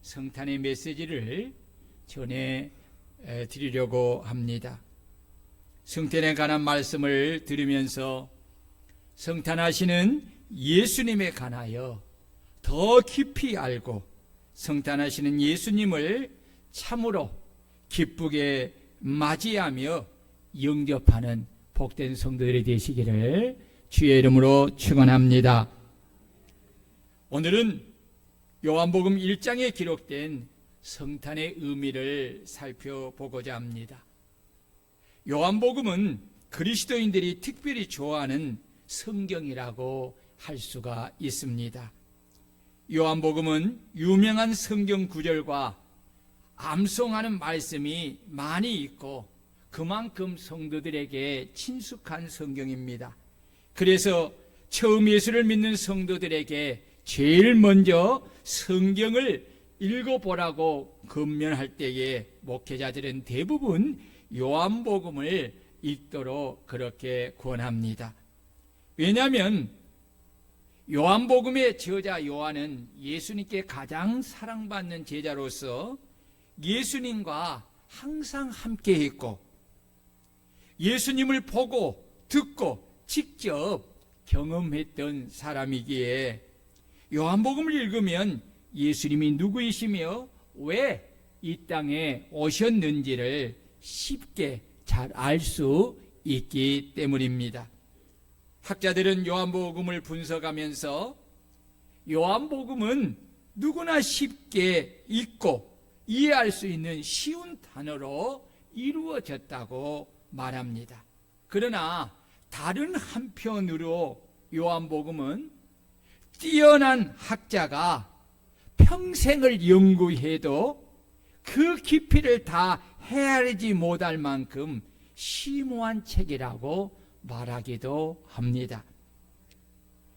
성탄의 메시지를 전해 드리려고 합니다. 성탄에 관한 말씀을 들으면서 성탄하시는 예수님에 관하여 더 깊이 알고 성탄하시는 예수님을 참으로 기쁘게 맞이하며 영접하는 복된 성도들이 되시기를 주의 이름으로 축원합니다. 오늘은 요한복음 1장에 기록된 성탄의 의미를 살펴보고자 합니다. 요한복음은 그리스도인들이 특별히 좋아하는 성경이라고 할 수가 있습니다. 요한복음은 유명한 성경 구절과 암송하는 말씀이 많이 있고 그만큼 성도들에게 친숙한 성경입니다. 그래서 처음 예수를 믿는 성도들에게 제일 먼저 성경을 읽어보라고 권면할 때에 목회자들은 대부분 요한복음을 읽도록 그렇게 권합니다. 왜냐하면 요한복음의 저자 요한은 예수님께 가장 사랑받는 제자로서 예수님과 항상 함께 했고 예수님을 보고 듣고 직접 경험했던 사람이기에 요한복음을 읽으면 예수님이 누구이시며 왜 이 땅에 오셨는지를 쉽게 잘 알 수 있기 때문입니다. 학자들은 요한복음을 분석하면서 요한복음은 누구나 쉽게 읽고 이해할 수 있는 쉬운 단어로 이루어졌다고 말합니다. 그러나 다른 한편으로 요한복음은 뛰어난 학자가 평생을 연구해도 그 깊이를 다 헤아리지 못할 만큼 심오한 책이라고 말하기도 합니다.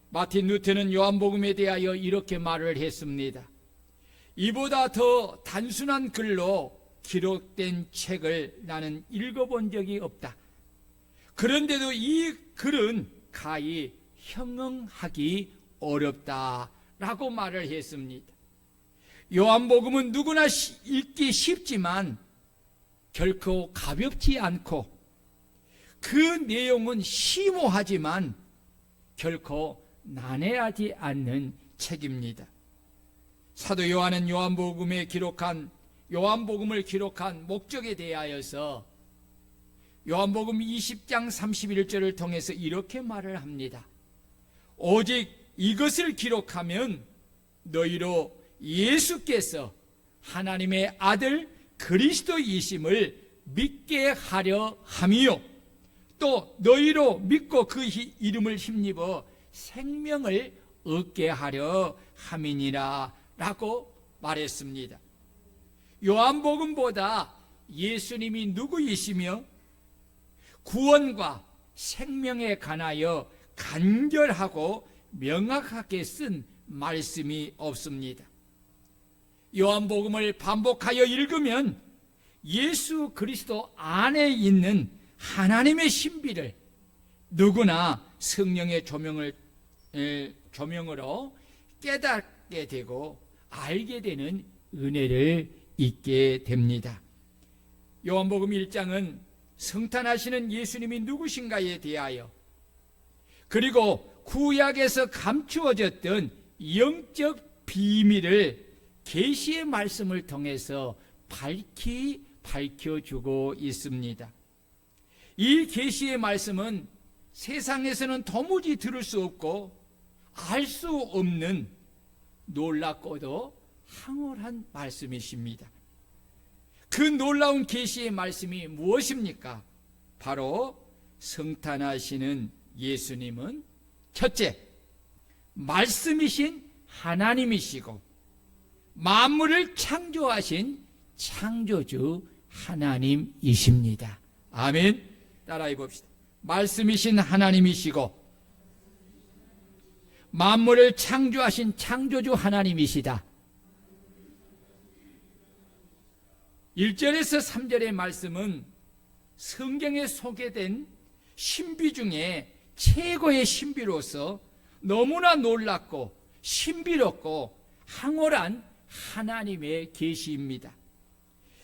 마틴 루터는 요한복음에 대하여 이렇게 말을 했습니다. 이보다 더 단순한 글로 기록된 책을 나는 읽어본 적이 없다. 그런데도 이 글은 가히 형용하기 어렵다라고 말을 했습니다. 요한복음은 누구나 읽기 쉽지만 결코 가볍지 않고 그 내용은 심오하지만 결코 난해하지 않는 책입니다. 사도 요한은 요한복음을 기록한 목적에 대하여서 요한복음 20장 31절을 통해서 이렇게 말을 합니다. 오직 이것을 기록하면 너희로 예수께서 하나님의 아들 그리스도이심을 믿게 하려 함이요 또 너희로 믿고 그 이름을 힘입어 생명을 얻게 하려 함이니라 라고 말했습니다. 요한복음보다 예수님이 누구이시며 구원과 생명에 관하여 간결하고 명확하게 쓴 말씀이 없습니다. 요한복음을 반복하여 읽으면 예수 그리스도 안에 있는 하나님의 신비를 누구나 성령의 조명으로 깨닫게 되고 알게 되는 은혜를 잊게 됩니다. 요한복음 1장은 성탄하시는 예수님이 누구신가에 대하여 그리고 구약에서 감추어졌던 영적 비밀을 계시의 말씀을 통해서 밝혀주고 있습니다. 이 계시의 말씀은 세상에서는 도무지 들을 수 없고 알 수 없는 놀랍고도 황홀한 말씀이십니다. 그 놀라운 계시의 말씀이 무엇입니까? 바로 성탄하시는 예수님은 첫째, 말씀이신 하나님이시고 만물을 창조하신 창조주 하나님이십니다. 아멘. 따라해 봅시다. 말씀이신 하나님이시고 만물을 창조하신 창조주 하나님이시다. 1절에서 3절의 말씀은 성경에 소개된 신비 중에 최고의 신비로서 너무나 놀랍고 신비롭고 황홀한 하나님의 계시입니다.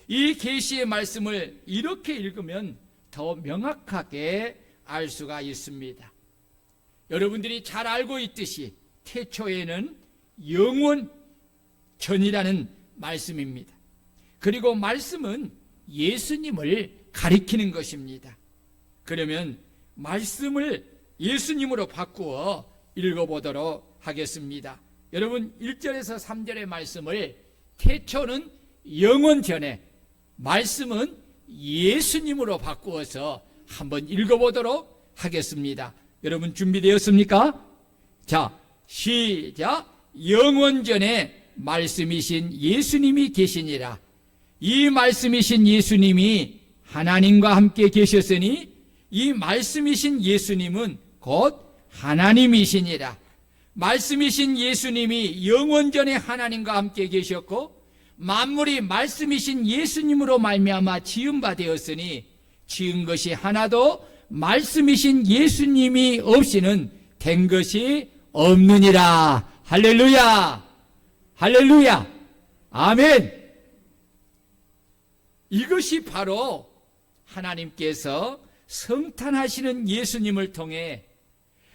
이 계시의 말씀을 이렇게 읽으면 더 명확하게 알 수가 있습니다. 여러분들이 잘 알고 있듯이 태초에는 영원전이라는 말씀입니다. 그리고 말씀은 예수님을 가리키는 것입니다. 그러면 말씀을 예수님으로 바꾸어 읽어보도록 하겠습니다. 여러분 1절에서 3절의 말씀을 태초는 영원전에, 말씀은 예수님으로 바꾸어서 한번 읽어보도록 하겠습니다. 여러분 준비되었습니까? 자, 시작. 영원전에 말씀이신 예수님이 계시니라. 이 말씀이신 예수님이 하나님과 함께 계셨으니 이 말씀이신 예수님은 곧 하나님이시니라. 말씀이신 예수님이 영원전에 하나님과 함께 계셨고 만물이 말씀이신 예수님으로 말미암아 지은 바 되었으니 지은 것이 하나도 말씀이신 예수님이 없이는 된 것이 없느니라. 할렐루야, 할렐루야, 아멘. 이것이 바로 하나님께서 성탄하시는 예수님을 통해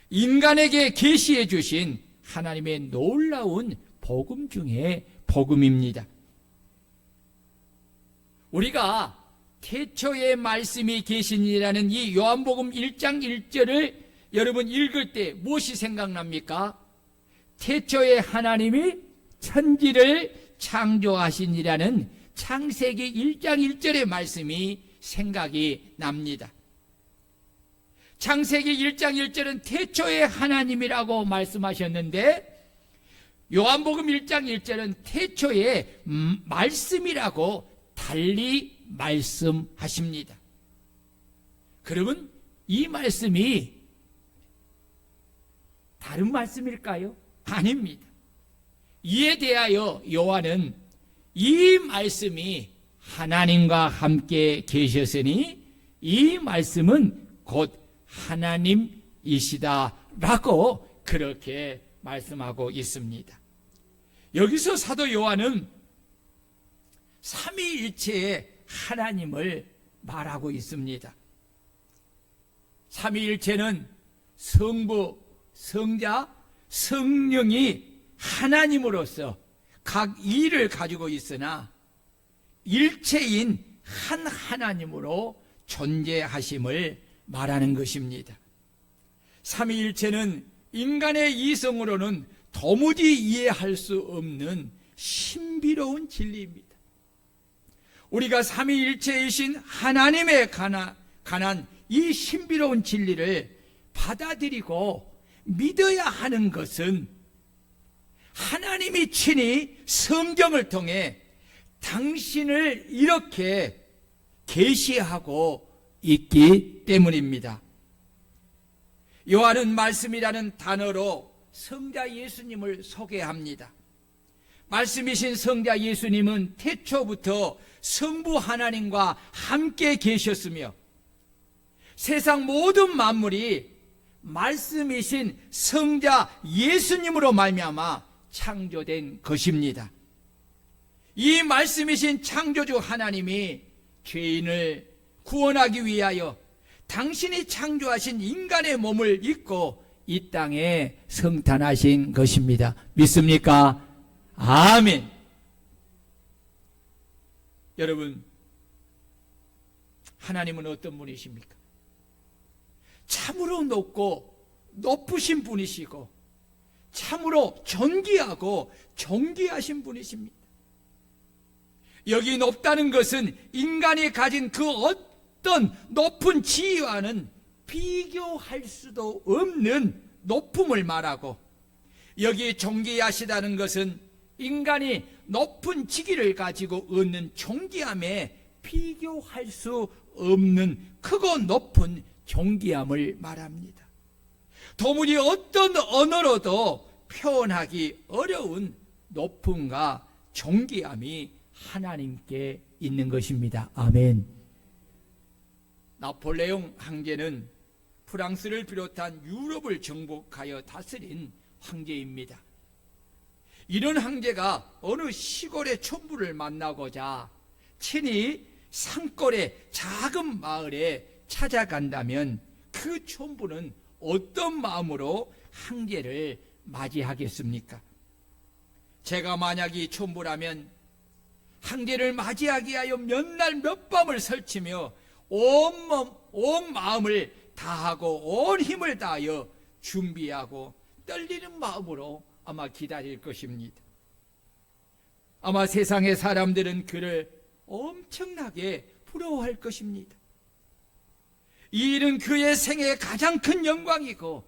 인간에게 계시해 주신 하나님의 놀라운 복음 중에 복음입니다. 우리가 태초에 말씀이 계시니라는 이 요한복음 1장 1절을 여러분 읽을 때 무엇이 생각납니까? 태초에 하나님이 천지를 창조하시니라는 창세기 1장 1절의 말씀이 생각이 납니다. 창세기 1장 1절은 태초에 하나님이라고 말씀하셨는데 요한복음 1장 1절은 태초에 말씀이라고 달리 말씀하십니다. 그러면 이 말씀이 다른 말씀일까요? 아닙니다. 이에 대하여 요한은 이 말씀이 하나님과 함께 계셨으니 이 말씀은 곧 하나님이시다라고 그렇게 말씀하고 있습니다. 여기서 사도 요한은 삼위일체의 하나님을 말하고 있습니다. 삼위일체는 성부, 성자, 성령이 하나님으로서 각 일을 가지고 있으나 일체인 한 하나님으로 존재하심을 말하는 것입니다. 삼위일체는 인간의 이성으로는 도무지 이해할 수 없는 신비로운 진리입니다. 우리가 삼위일체이신 하나님에 관한 이 신비로운 진리를 받아들이고 믿어야 하는 것은 하나님이 친히 성경을 통해 당신을 이렇게 계시하고 있기 때문입니다. 요한은 말씀이라는 단어로 성자 예수님을 소개합니다. 말씀이신 성자 예수님은 태초부터 성부 하나님과 함께 계셨으며 세상 모든 만물이 말씀이신 성자 예수님으로 말미암아 창조된 것입니다. 이 말씀이신 창조주 하나님이 죄인을 구원하기 위하여 당신이 창조하신 인간의 몸을 입고 이 땅에 성탄하신 것입니다. 믿습니까? 아멘. 여러분, 하나님은 어떤 분이십니까? 참으로 높고 높으신 분이시고 참으로 존귀하고 존귀하신 분이십니다. 여기 높다는 것은 인간이 가진 그 어떤 높은 지위와는 비교할 수도 없는 높음을 말하고, 여기 존귀하시다는 것은 인간이 높은 직위를 가지고 얻는 존귀함에 비교할 수 없는 크고 높은 존귀함을 말합니다. 도무지 어떤 언어로도 표현하기 어려운 높음과 존귀함이 하나님께 있는 것입니다. 아멘. 나폴레옹 황제는 프랑스를 비롯한 유럽을 정복하여 다스린 황제입니다. 이런 황제가 어느 시골의 촌부를 만나고자 친히 산골의 작은 마을에 찾아간다면 그 촌부는 어떤 마음으로 황제를 맞이하겠습니까? 제가 만약 이 촌부라면 황제를 맞이하기 위하여 몇 날 몇 밤을 설치며 온 마음을 다하고 온 힘을 다하여 준비하고 떨리는 마음으로 아마 기다릴 것입니다. 아마 세상의 사람들은 그를 엄청나게 부러워할 것입니다. 이 일은 그의 생애의 가장 큰 영광이고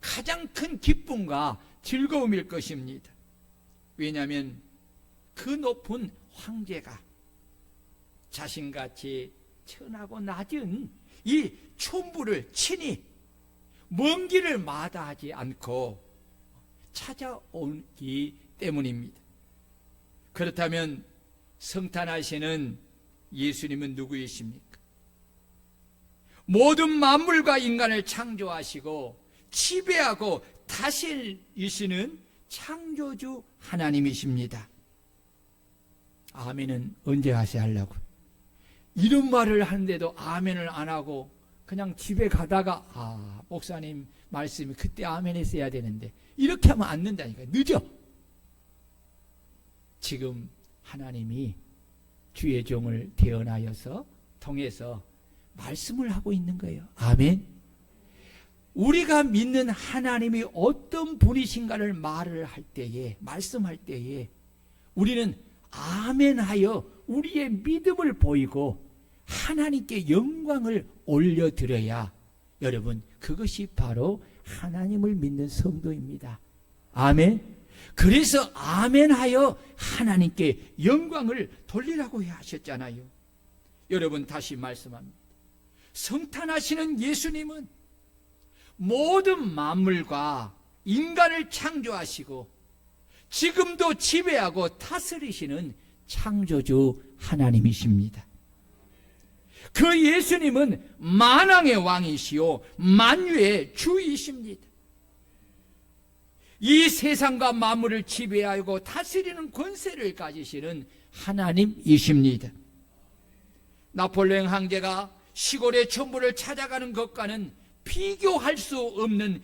가장 큰 기쁨과 즐거움일 것입니다. 왜냐하면 그 높은 황제가 자신같이 천하고 낮은 이 촌부를 친히 먼 길을 마다하지 않고 찾아오기 때문입니다. 그렇다면 성탄하시는 예수님은 누구이십니까? 모든 만물과 인간을 창조하시고 지배하고 다스리시는 창조주 하나님이십니다. 아멘은 언제 하셔야 하려고? 이런 말을 하는데도 아멘을 안 하고 그냥 집에 가다가 목사님 말씀이 그때 아멘 했어야 되는데 이렇게 하면 안 된다니까. 늦어. 지금 하나님이 주의 종을 대언하여서 통해서 말씀을 하고 있는 거예요. 아멘. 우리가 믿는 하나님이 어떤 분이신가를 말을 할 때에, 말씀할 때에 우리는 아멘하여 우리의 믿음을 보이고 하나님께 영광을 올려드려야, 여러분, 그것이 바로 하나님을 믿는 성도입니다. 아멘. 그래서 아멘하여 하나님께 영광을 돌리라고 하셨잖아요. 여러분, 다시 말씀합니다. 성탄하시는 예수님은 모든 만물과 인간을 창조하시고 지금도 지배하고 다스리시는 창조주 하나님이십니다. 그 예수님은 만왕의 왕이시요 만유의 주이십니다. 이 세상과 만물을 지배하고 다스리는 권세를 가지시는 하나님이십니다. 나폴레옹 황제가 시골의 촌부를 찾아가는 것과는 비교할 수 없는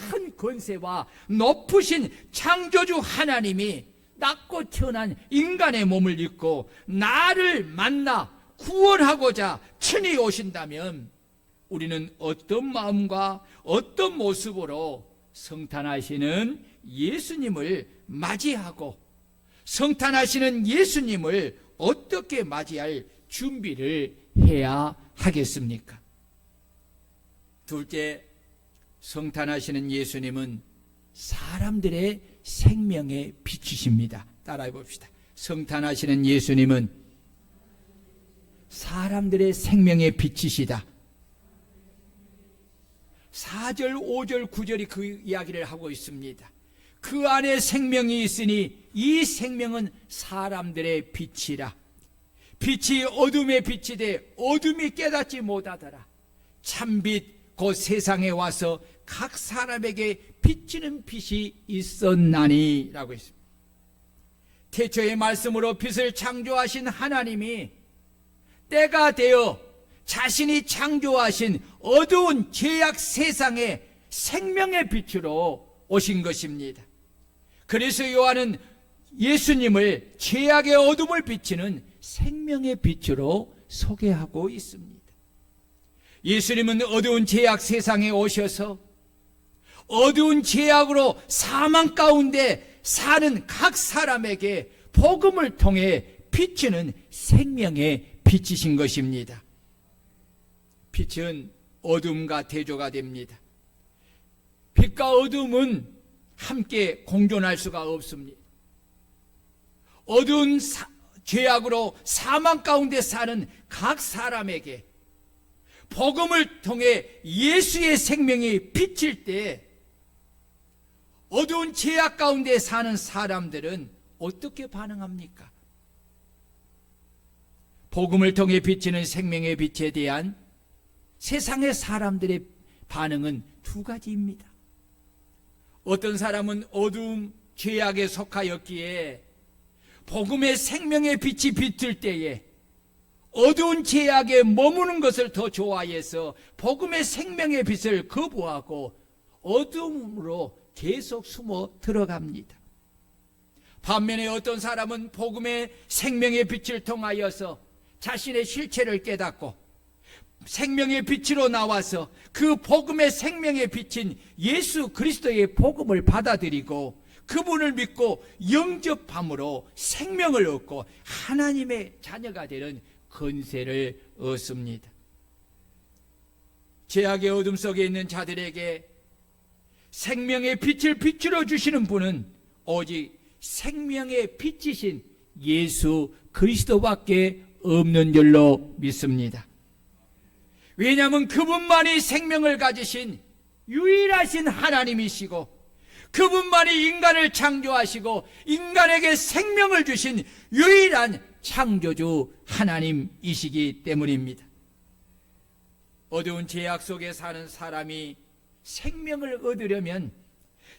큰 권세와 높으신 창조주 하나님이 낮고 태어난 인간의 몸을 입고 나를 만나 구원하고자 친히 오신다면 우리는 어떤 마음과 어떤 모습으로 성탄하시는 예수님을 맞이하고 성탄하시는 예수님을 어떻게 맞이할 준비를 해야 하겠습니까? 둘째, 성탄하시는 예수님은 사람들의 생명의 빛이십니다. 따라해 봅시다. 성탄하시는 예수님은 사람들의 생명의 빛이시다. 4절, 5절, 9절이 그 이야기를 하고 있습니다. 그 안에 생명이 있으니 이 생명은 사람들의 빛이라. 빛이 어둠의 빛이 돼 어둠이 깨닫지 못하더라. 참빛 곧 세상에 와서 각 사람에게 비치는 빛이 있었나니 라고 했습니다. 태초의 말씀으로 빛을 창조하신 하나님이 때가 되어 자신이 창조하신 어두운 죄악 세상에 생명의 빛으로 오신 것입니다. 그래서 요한은 예수님을 죄악의 어둠을 비치는 생명의 빛으로 소개하고 있습니다. 예수님은 어두운 죄악 세상에 오셔서 어두운 죄악으로 사망 가운데 사는 각 사람에게 복음을 통해 비치는 생명의 빛이신 것입니다. 빛은 어둠과 대조가 됩니다. 빛과 어둠은 함께 공존할 수가 없습니다. 어두운 죄악으로 사망 가운데 사는 각 사람에게 복음을 통해 예수의 생명이 비칠 때 어두운 죄악 가운데 사는 사람들은 어떻게 반응합니까? 복음을 통해 비치는 생명의 빛에 대한 세상의 사람들의 반응은 두 가지입니다. 어떤 사람은 어두움, 죄악에 속하였기에 복음의 생명의 빛이 비틀 때에 어두운 죄악에 머무는 것을 더 좋아해서 복음의 생명의 빛을 거부하고 어둠으로 계속 숨어 들어갑니다. 반면에 어떤 사람은 복음의 생명의 빛을 통하여서 자신의 실체를 깨닫고 생명의 빛으로 나와서 그 복음의 생명의 빛인 예수 그리스도의 복음을 받아들이고 그분을 믿고 영접함으로 생명을 얻고 하나님의 자녀가 되는 권세를 얻습니다. 죄악의 어둠 속에 있는 자들에게 생명의 빛을 비추어 주시는 분은 오직 생명의 빛이신 예수 그리스도밖에 없는 줄로 믿습니다. 왜냐하면 그분만이 생명을 가지신 유일하신 하나님이시고 그분만이 인간을 창조하시고 인간에게 생명을 주신 유일한 창조주 하나님이시기 때문입니다. 어두운 죄악 속에 사는 사람이 생명을 얻으려면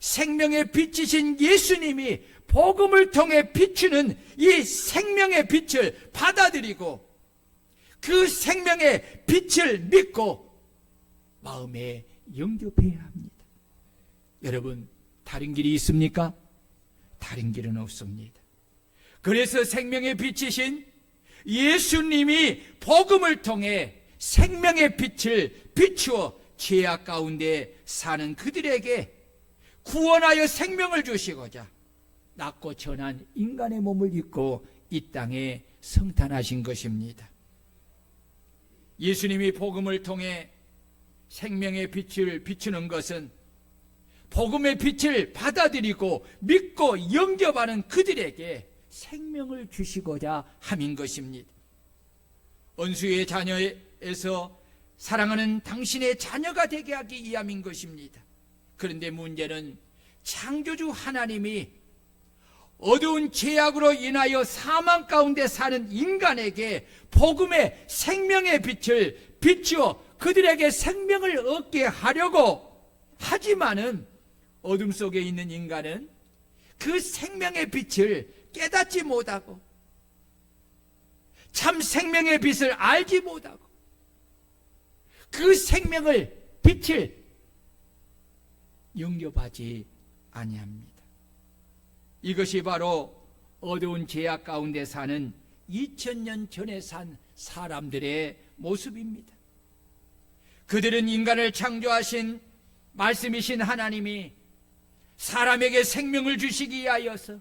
생명의 빛이신 예수님이 복음을 통해 비추는 이 생명의 빛을 받아들이고 그 생명의 빛을 믿고 마음에 영접해야 합니다. 여러분, 다른 길이 있습니까? 다른 길은 없습니다. 그래서 생명의 빛이신 예수님이 복음을 통해 생명의 빛을 비추어 죄악 가운데 사는 그들에게 구원하여 생명을 주시고자 낮고 천한 인간의 몸을 입고 이 땅에 성탄하신 것입니다. 예수님이 복음을 통해 생명의 빛을 비추는 것은 복음의 빛을 받아들이고 믿고 영접하는 그들에게 생명을 주시고자 함인 것입니다. 원수의 자녀에서 사랑하는 당신의 자녀가 되게 하기 위함인 것입니다. 그런데 문제는 창조주 하나님이 어두운 죄악으로 인하여 사망 가운데 사는 인간에게 복음의 생명의 빛을 비추어 그들에게 생명을 얻게 하려고 하지만은 어둠 속에 있는 인간은 그 생명의 빛을 깨닫지 못하고 참 생명의 빛을 알지 못하고 그 생명을 빛을 영접하지 아니합니다. 이것이 바로 어두운 죄악 가운데 사는 2000년 전에 산 사람들의 모습입니다. 그들은 인간을 창조하신 말씀이신 하나님이 사람에게 생명을 주시기 위하여서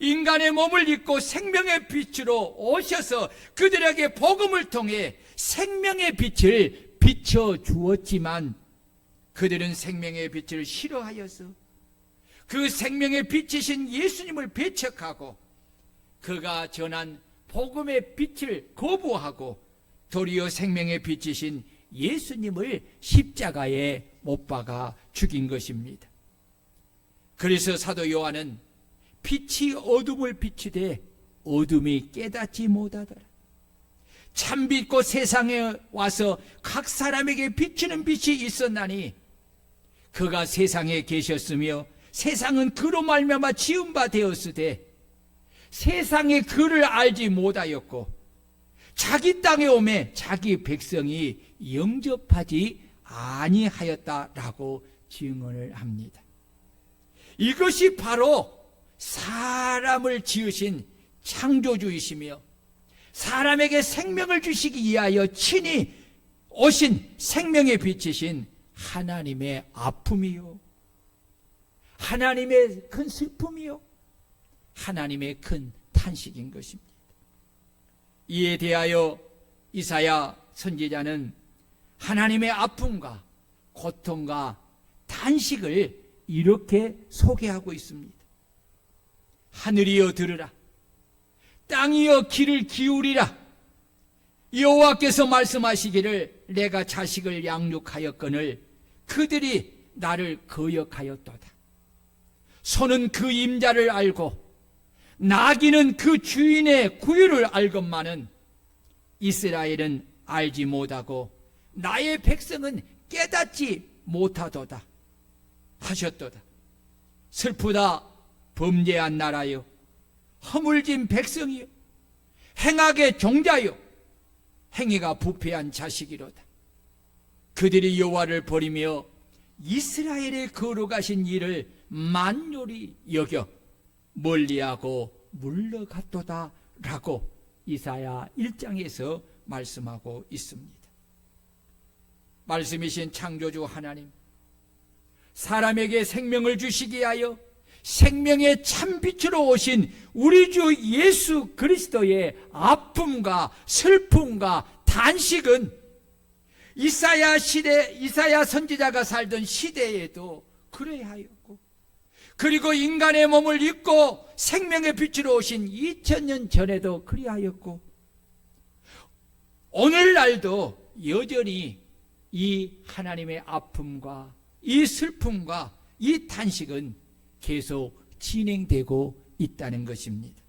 인간의 몸을 입고 생명의 빛으로 오셔서 그들에게 복음을 통해 생명의 빛을 비춰 주었지만 그들은 생명의 빛을 싫어하여서 그 생명의 빛이신 예수님을 배척하고 그가 전한 복음의 빛을 거부하고 도리어 생명의 빛이신 예수님을 십자가에 못 박아 죽인 것입니다. 그래서 사도 요한은 빛이 어둠을 비추되 어둠이 깨닫지 못하더라. 참빛 곧 세상에 와서 각 사람에게 비추는 빛이 있었나니 그가 세상에 계셨으며 세상은 그로 말미암아 지은 바 되었으되 세상의 그를 알지 못하였고 자기 땅에 오매 자기 백성이 영접하지 아니하였다라고 증언을 합니다. 이것이 바로 사람을 지으신 창조주이시며 사람에게 생명을 주시기 위하여 친히 오신 생명의 빛이신 하나님의 아픔이요 하나님의 큰 슬픔이요 하나님의 큰 탄식인 것입니다. 이에 대하여 이사야 선지자는 하나님의 아픔과 고통과 탄식을 이렇게 소개하고 있습니다. 하늘이여 들으라, 땅이여 귀를 기울이라. 여호와께서 말씀하시기를 내가 자식을 양육하였거늘 그들이 나를 거역하였도다. 소는 그 임자를 알고 나귀는 그 주인의 구유를 알건만은 이스라엘은 알지 못하고 나의 백성은 깨닫지 못하도다 하셨도다. 슬프다 범죄한 나라요, 허물진 백성이요, 행악의 종자요, 행위가 부패한 자식이로다. 그들이 여호와를 버리며 이스라엘의 거룩하신 일을 만요리 여겨 멀리하고 물러갔도다 라고 이사야 1장에서 말씀하고 있습니다. 말씀이신 창조주 하나님, 사람에게 생명을 주시기 위하여 생명의 참빛으로 오신 우리 주 예수 그리스도의 아픔과 슬픔과 단식은 이사야 선지자가 살던 시대에도 그래야 하였고, 그리고 인간의 몸을 입고 생명의 빛으로 오신 2000년 전에도 그래야 하였고, 오늘날도 여전히 이 하나님의 아픔과 이 슬픔과 이 탄식은 계속 진행되고 있다는 것입니다.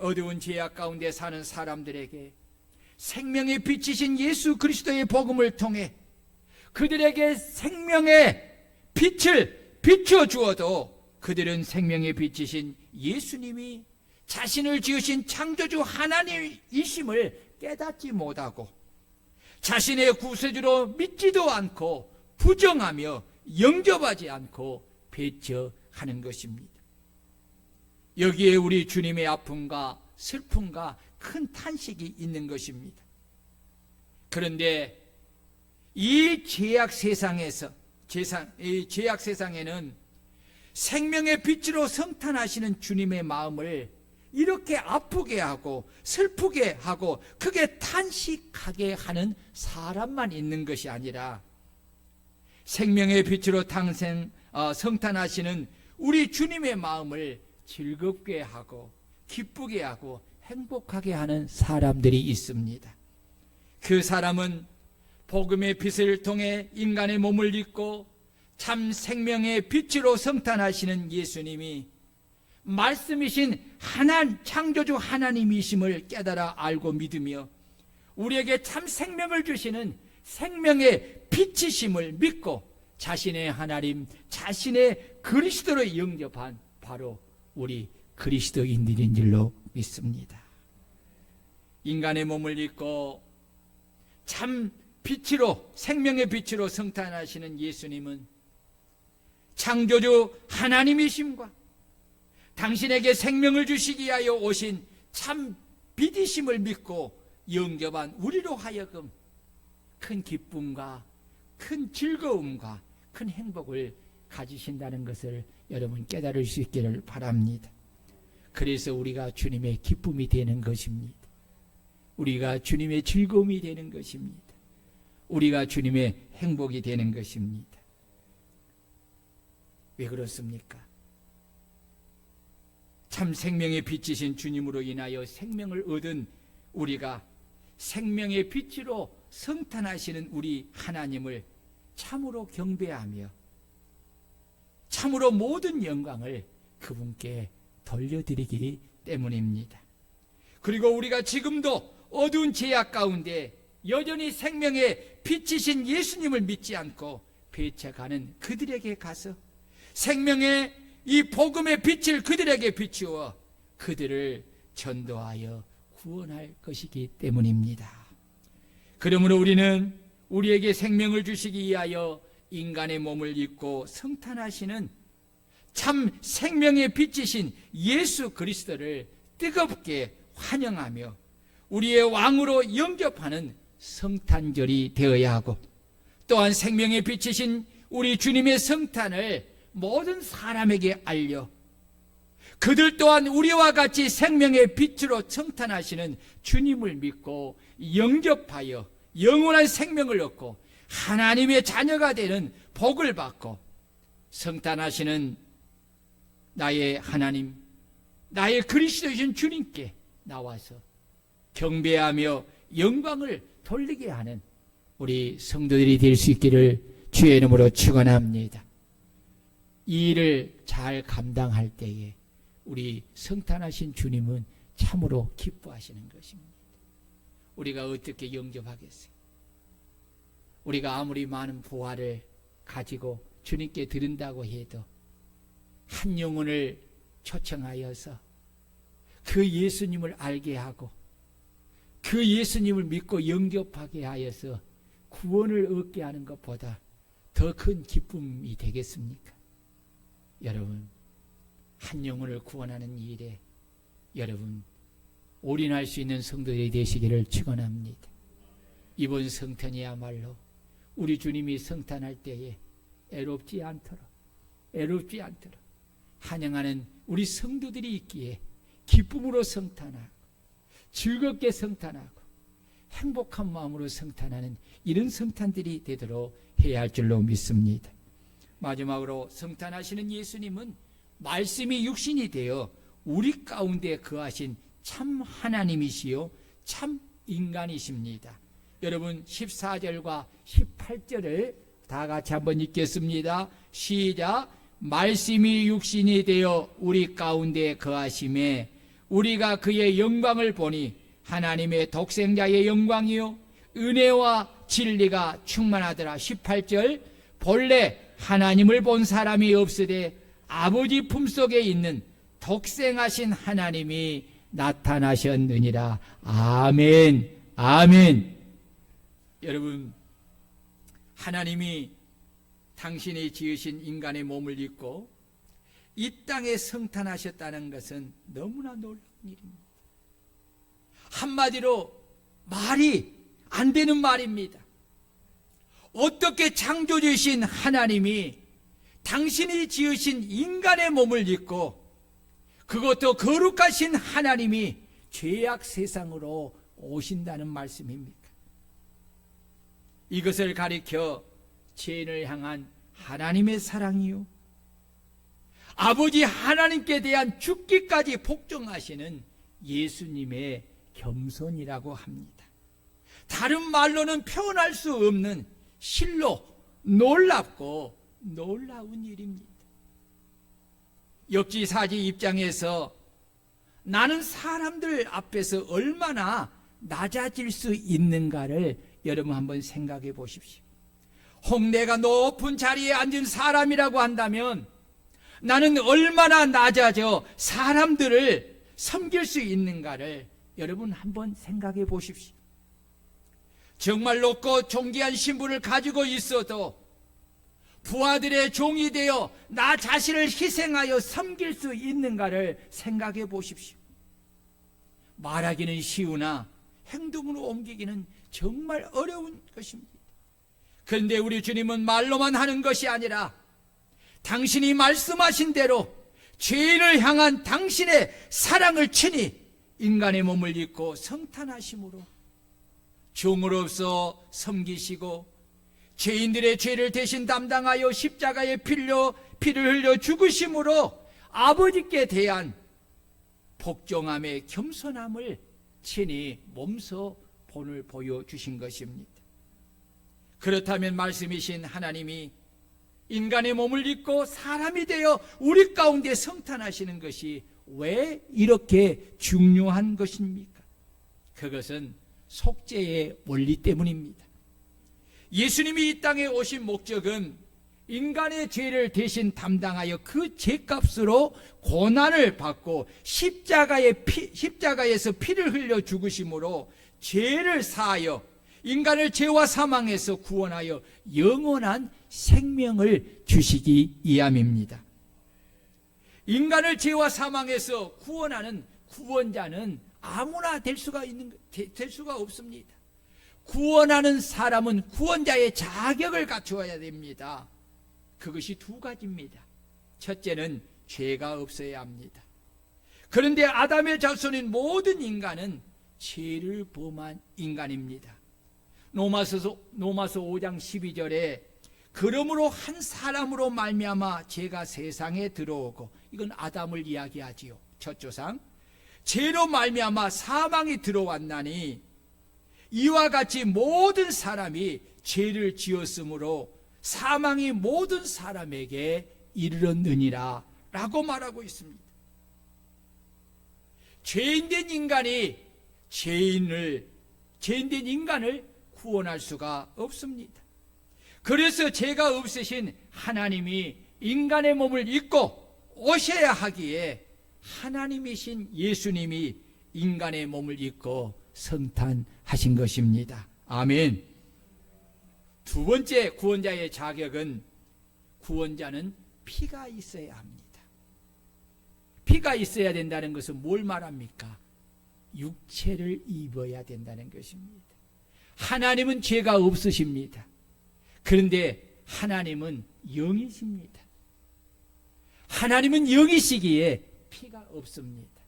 어두운 죄악 가운데 사는 사람들에게 생명의 빛이신 예수 그리스도의 복음을 통해 그들에게 생명의 빛을 비춰 주어도 그들은 생명의 빛이신 예수님이 자신을 지으신 창조주 하나님이심을 깨닫지 못하고 자신의 구세주로 믿지도 않고 부정하며 영접하지 않고 배척하는 것입니다. 여기에 우리 주님의 아픔과 슬픔과 큰 탄식이 있는 것입니다. 그런데 이 죄악 세상에는 생명의 빛으로 성탄하시는 주님의 마음을 이렇게 아프게 하고 슬프게 하고 크게 탄식하게 하는 사람만 있는 것이 아니라 생명의 빛으로 성탄하시는 우리 주님의 마음을 즐겁게 하고 기쁘게 하고 행복하게 하는 사람들이 있습니다. 그 사람은 복음의 빛을 통해 인간의 몸을 입고 참 생명의 빛으로 성탄하시는 예수님이 말씀이신 창조주 하나님이심을 깨달아 알고 믿으며 우리에게 참 생명을 주시는 생명의 빛이심을 믿고 자신의 하나님, 자신의 그리스도를 영접한 바로 우리 그리스도인들인 줄로 믿습니다. 인간의 몸을 입고 참 빛으로, 생명의 빛으로 성탄하시는 예수님은 창조주 하나님이심과 당신에게 생명을 주시기 위하여 오신 참 빛이심을 믿고 영접한 우리로 하여금 큰 기쁨과 큰 즐거움과 큰 행복을 가지신다는 것을 여러분 깨달을 수 있기를 바랍니다. 그래서 우리가 주님의 기쁨이 되는 것입니다. 우리가 주님의 즐거움이 되는 것입니다. 우리가 주님의 행복이 되는 것입니다. 왜 그렇습니까? 참 생명의 빛이신 주님으로 인하여 생명을 얻은 우리가 생명의 빛으로 성탄하시는 우리 하나님을 참으로 경배하며 참으로 모든 영광을 그분께 돌려드리기 때문입니다. 그리고 우리가 지금도 어두운 죄악 가운데 여전히 생명의 빛이신 예수님을 믿지 않고 배척하는 그들에게 가서 생명의 이 복음의 빛을 그들에게 비추어 그들을 전도하여 구원할 것이기 때문입니다. 그러므로 우리는 우리에게 생명을 주시기 위하여 인간의 몸을 입고 성탄하시는 참 생명의 빛이신 예수 그리스도를 뜨겁게 환영하며 우리의 왕으로 영접하는 성탄절이 되어야 하고, 또한 생명의 빛이신 우리 주님의 성탄을 모든 사람에게 알려 그들 또한 우리와 같이 생명의 빛으로 성탄하시는 주님을 믿고 영접하여 영원한 생명을 얻고 하나님의 자녀가 되는 복을 받고 성탄하시는 나의 하나님, 나의 그리스도이신 주님께 나와서 경배하며 영광을 돌리게 하는 우리 성도들이 될 수 있기를 주의 이름으로 축원합니다. 이 일을 잘 감당할 때에 우리 성탄하신 주님은 참으로 기뻐하시는 것입니다. 우리가 어떻게 영접하겠어요? 우리가 아무리 많은 보화를 가지고 주님께 드린다고 해도 한 영혼을 초청하여서 그 예수님을 알게 하고 그 예수님을 믿고 영접하게 하여서 구원을 얻게 하는 것보다 더 큰 기쁨이 되겠습니까? 여러분, 한 영혼을 구원하는 일에 여러분 올인할 수 있는 성도들이 되시기를 축원합니다. 이번 성탄이야말로 우리 주님이 성탄할 때에 애롭지 않도록 환영하는 우리 성도들이 있기에 기쁨으로 성탄하고 즐겁게 성탄하고 행복한 마음으로 성탄하는 이런 성탄들이 되도록 해야 할 줄로 믿습니다. 마지막으로 성탄하시는 예수님은 말씀이 육신이 되어 우리 가운데 거하신 참 하나님이시요 참 인간이십니다. 여러분 14절과 18절을 다 같이 한번 읽겠습니다. 시작. 말씀이 육신이 되어 우리 가운데 거하심에 우리가 그의 영광을 보니 하나님의 독생자의 영광이요 은혜와 진리가 충만하더라. 18절. 본래 하나님을 본 사람이 없으되 아버지 품속에 있는 독생하신 하나님이 나타나셨느니라. 아멘. 아멘. 여러분, 하나님이 당신이 지으신 인간의 몸을 입고 이 땅에 성탄하셨다는 것은 너무나 놀라운 일입니다. 한마디로 말이 안 되는 말입니다. 어떻게 창조주신 하나님이 당신이 지으신 인간의 몸을 입고 그것도 거룩하신 하나님이 죄악 세상으로 오신다는 말씀입니까? 이것을 가리켜 죄인을 향한 하나님의 사랑이요 아버지 하나님께 대한 죽기까지 복종하시는 예수님의 겸손이라고 합니다. 다른 말로는 표현할 수 없는 실로 놀랍고 놀라운 일입니다. 역지사지 입장에서 나는 사람들 앞에서 얼마나 낮아질 수 있는가를 여러분 한번 생각해 보십시오. 홍대가 높은 자리에 앉은 사람이라고 한다면 나는 얼마나 낮아져 사람들을 섬길 수 있는가를 여러분 한번 생각해 보십시오. 정말 높고 존귀한 신분을 가지고 있어도 부하들의 종이 되어 나 자신을 희생하여 섬길 수 있는가를 생각해 보십시오. 말하기는 쉬우나 행동으로 옮기기는 정말 어려운 것입니다. 그런데 우리 주님은 말로만 하는 것이 아니라 당신이 말씀하신 대로 죄인을 향한 당신의 사랑을 친히 인간의 몸을 입고 성탄하심으로 종으로서 섬기시고 죄인들의 죄를 대신 담당하여 십자가에 피를 흘려 죽으심으로 아버지께 대한 복종함의 겸손함을 친히 몸소 본을 보여주신 것입니다. 그렇다면 말씀이신 하나님이 인간의 몸을 입고 사람이 되어 우리 가운데 성탄하시는 것이 왜 이렇게 중요한 것입니까? 그것은 속죄의 원리 때문입니다. 예수님이 이 땅에 오신 목적은 인간의 죄를 대신 담당하여 그 죄값으로 고난을 받고 십자가에서 피를 흘려 죽으심으로 죄를 사하여 인간을 죄와 사망에서 구원하여 영원한 생명을 주시기 위함입니다. 인간을 죄와 사망에서 구원하는 구원자는 아무나 될 수가 없습니다. 구원하는 사람은 구원자의 자격을 갖추어야 됩니다. 그것이 두 가지입니다. 첫째는 죄가 없어야 합니다. 그런데 아담의 자손인 모든 인간은 죄를 범한 인간입니다. 로마서 5장 12절에 그러므로 한 사람으로 말미암아 죄가 세상에 들어오고, 이건 아담을 이야기하지요. 첫 조상. 죄로 말미암아 사망이 들어왔나니 이와 같이 모든 사람이 죄를 지었으므로 사망이 모든 사람에게 이르렀느니라 라고 말하고 있습니다. 죄인된 인간이 죄인된 인간을 구원할 수가 없습니다. 그래서 죄가 없으신 하나님이 인간의 몸을 입고 오셔야 하기에 하나님이신 예수님이 인간의 몸을 입고 성탄하신 것입니다. 아멘. 두 번째 구원자의 자격은 구원자는 피가 있어야 합니다. 피가 있어야 된다는 것은 뭘 말합니까? 육체를 입어야 된다는 것입니다. 하나님은 죄가 없으십니다. 그런데 하나님은 영이십니다. 하나님은 영이시기에 피가 없습니다.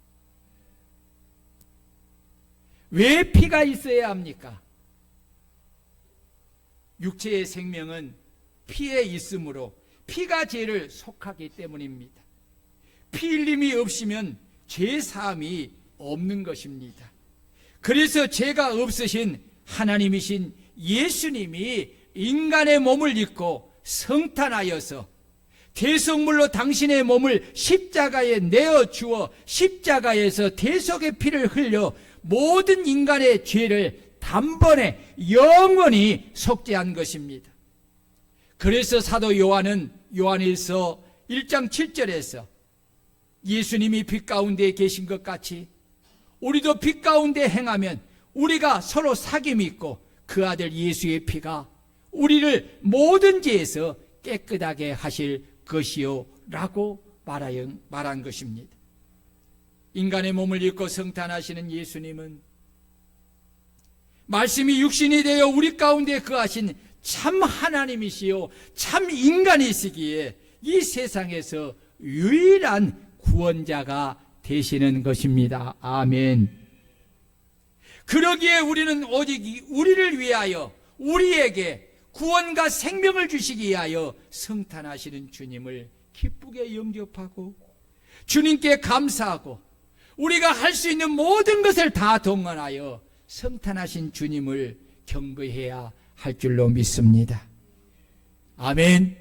왜 피가 있어야 합니까? 육체의 생명은 피에 있으므로 피가 죄를 속하기 때문입니다. 피 흘림이 없으면 죄 사함이 없는 것입니다. 그래서 죄가 없으신 하나님이신 예수님이 인간의 몸을 입고 성탄하여서 대속물로 당신의 몸을 십자가에 내어주어 십자가에서 대속의 피를 흘려 모든 인간의 죄를 단번에 영원히 속죄한 것입니다. 그래서 사도 요한은 요한일서 1장 7절에서 예수님이 빛 가운데 계신 것 같이 우리도 빛 가운데 행하면 우리가 서로 사귐이 있고 그 아들 예수의 피가 우리를 모든 죄에서 깨끗하게 하실 것이요 라고 말한 것입니다. 인간의 몸을 입고 성탄하시는 예수님은 말씀이 육신이 되어 우리 가운데 거하신 참 하나님이시요 참 인간이시기에 이 세상에서 유일한 구원자가 되시는 것입니다. 아멘. 그러기에 우리는 오직 우리를 위하여 우리에게 구원과 생명을 주시기 위하여 성탄하시는 주님을 기쁘게 영접하고 주님께 감사하고 우리가 할 수 있는 모든 것을 다 동원하여 성탄하신 주님을 경배해야 할 줄로 믿습니다. 아멘.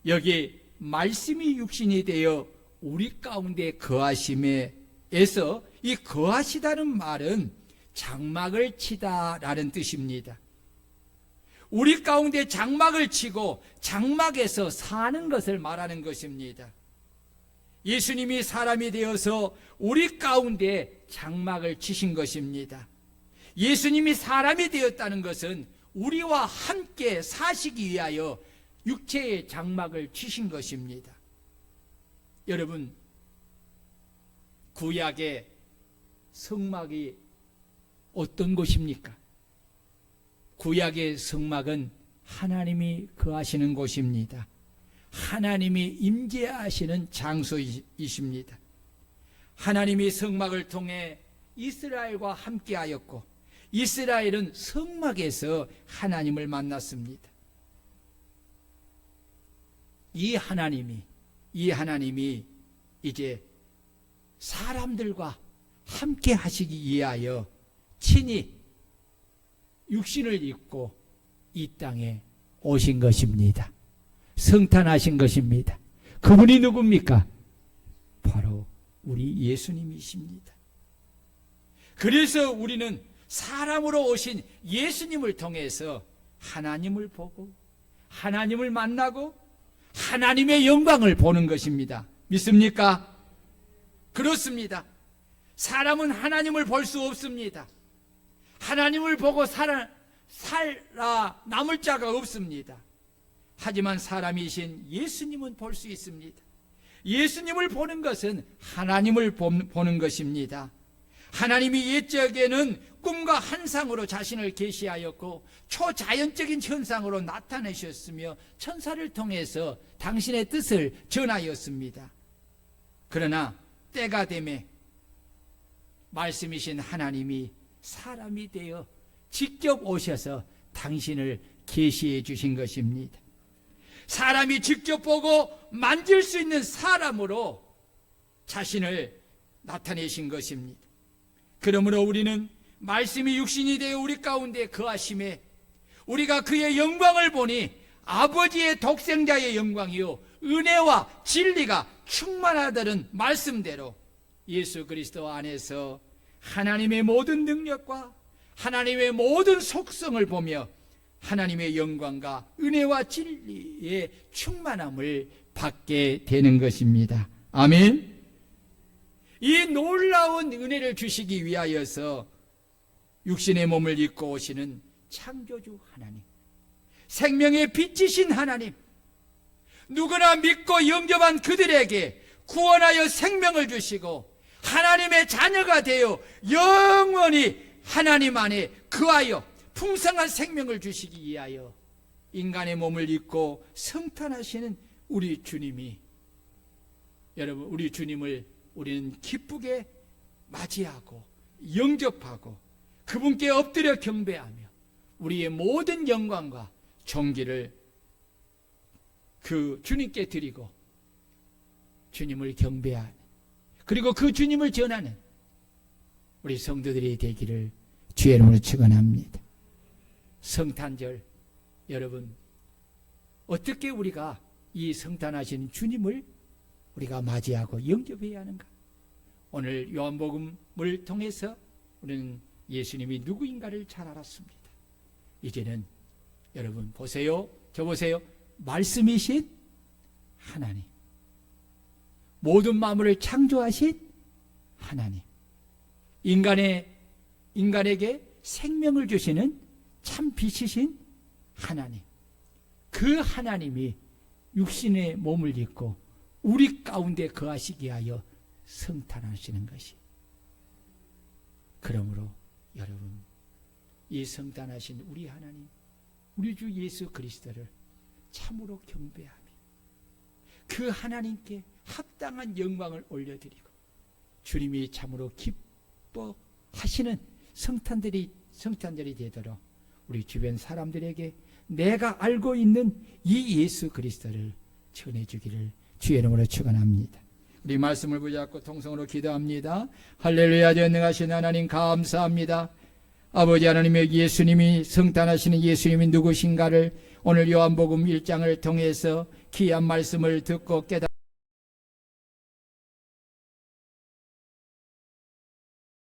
여기 말씀이 육신이 되어 우리 가운데 거하심에서 이 거하시다는 말은 장막을 치다라는 뜻입니다. 우리 가운데 장막을 치고 장막에서 사는 것을 말하는 것입니다. 예수님이 사람이 되어서 우리 가운데 장막을 치신 것입니다. 예수님이 사람이 되었다는 것은 우리와 함께 사시기 위하여 육체의 장막을 치신 것입니다. 여러분, 구약의 성막이 어떤 곳입니까? 구약의 성막은 하나님이 거하시는 곳입니다. 하나님이 임재하시는 장소이십니다. 하나님이 성막을 통해 이스라엘과 함께하였고 이스라엘은 성막에서 하나님을 만났습니다. 이 하나님이 이제 사람들과 함께 하시기 위하여 친히 육신을 입고 이 땅에 오신 것입니다. 성탄하신 것입니다. 그분이 누굽니까? 바로 우리 예수님이십니다. 그래서 우리는 사람으로 오신 예수님을 통해서 하나님을 보고 하나님을 만나고 하나님의 영광을 보는 것입니다. 믿습니까? 그렇습니다. 사람은 하나님을 볼 수 없습니다. 하나님을 보고 살아 남을 자가 없습니다. 하지만 사람이신 예수님은 볼 수 있습니다. 예수님을 보는 것은 하나님을 보는 것입니다. 하나님이 옛적에는 꿈과 환상으로 자신을 계시하였고 초자연적인 현상으로 나타내셨으며 천사를 통해서 당신의 뜻을 전하였습니다. 그러나 때가 되매 말씀이신 하나님이 사람이 되어 직접 오셔서 당신을 계시해 주신 것입니다. 사람이 직접 보고 만질 수 있는 사람으로 자신을 나타내신 것입니다. 그러므로 우리는 말씀이 육신이 되어 우리 가운데 거하심에 우리가 그의 영광을 보니 아버지의 독생자의 영광이요 은혜와 진리가 충만하다는 말씀대로 예수 그리스도 안에서 하나님의 모든 능력과 하나님의 모든 속성을 보며 하나님의 영광과 은혜와 진리의 충만함을 받게 되는 것입니다. 아멘. 이 놀라운 은혜를 주시기 위하여서 육신의 몸을 입고 오시는 창조주 하나님, 생명의 빛이신 하나님, 누구나 믿고 영접한 그들에게 구원하여 생명을 주시고 하나님의 자녀가 되어 영원히 하나님 안에 거하여 풍성한 생명을 주시기 위하여 인간의 몸을 입고 성탄하시는 우리 주님이, 여러분, 우리 주님을 우리는 기쁘게 맞이하고 영접하고 그분께 엎드려 경배하며 우리의 모든 영광과 존귀를 그 주님께 드리고 주님을 경배하는, 그리고 그 주님을 전하는 우리 성도들이 되기를 주의 이름으로 축원합니다. 성탄절, 여러분, 어떻게 우리가 이 성탄하신 주님을 우리가 맞이하고 영접해야 하는가? 오늘 요한복음을 통해서 우리는 예수님이 누구인가를 잘 알았습니다. 이제는 여러분 보세요, 저 보세요. 말씀이신 하나님, 모든 만물을 창조하신 하나님, 인간에게 생명을 주시는 참 빛이신 하나님, 그 하나님이 육신의 몸을 입고 우리 가운데 거하시기 위하여 성탄하시는 것이. 그러므로 여러분, 이 성탄하신 우리 하나님, 우리 주 예수 그리스도를 참으로 경배하며 그 하나님께 합당한 영광을 올려드리고 주님이 참으로 기뻐하시는 성탄절이 되도록 우리 주변 사람들에게 내가 알고 있는 이 예수 그리스도를 전해주기를 주의 이름으로 축원합니다. 우리 말씀을 붙잡고 통성으로 기도합니다. 할렐루야. 전능하신 하나님 감사합니다. 아버지 하나님의 예수님이, 성탄하시는 예수님이 누구신가를 오늘 요한복음 1장을 통해서 귀한 말씀을 듣고 깨닫